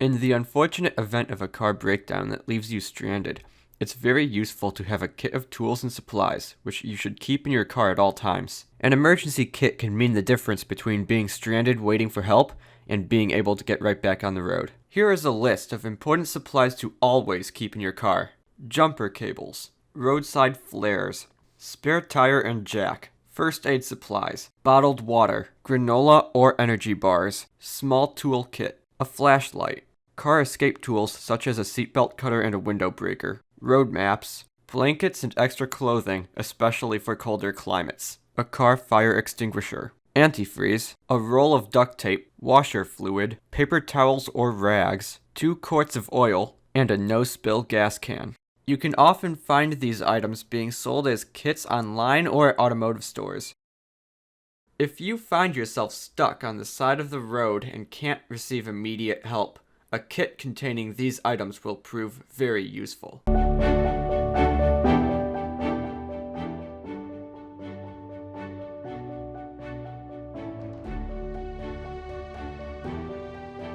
In the unfortunate event of a car breakdown that leaves you stranded, it's very useful to have a kit of tools and supplies, which you should keep in your car at all times. An emergency kit can mean the difference between being stranded waiting for help and being able to get right back on the road. Here is a list of important supplies to always keep in your car. Jumper cables, roadside flares, spare tire and jack, first aid supplies, bottled water, granola or energy bars, small tool kit, a flashlight, car escape tools such as a seatbelt cutter and a window breaker, road maps, blankets and extra clothing, especially for colder climates, a car fire extinguisher, antifreeze, a roll of duct tape, washer fluid, paper towels or rags, 2 quarts of oil, and a no-spill gas can. You can often find these items being sold as kits online or at automotive stores. If you find yourself stuck on the side of the road and can't receive immediate help, a kit containing these items will prove very useful.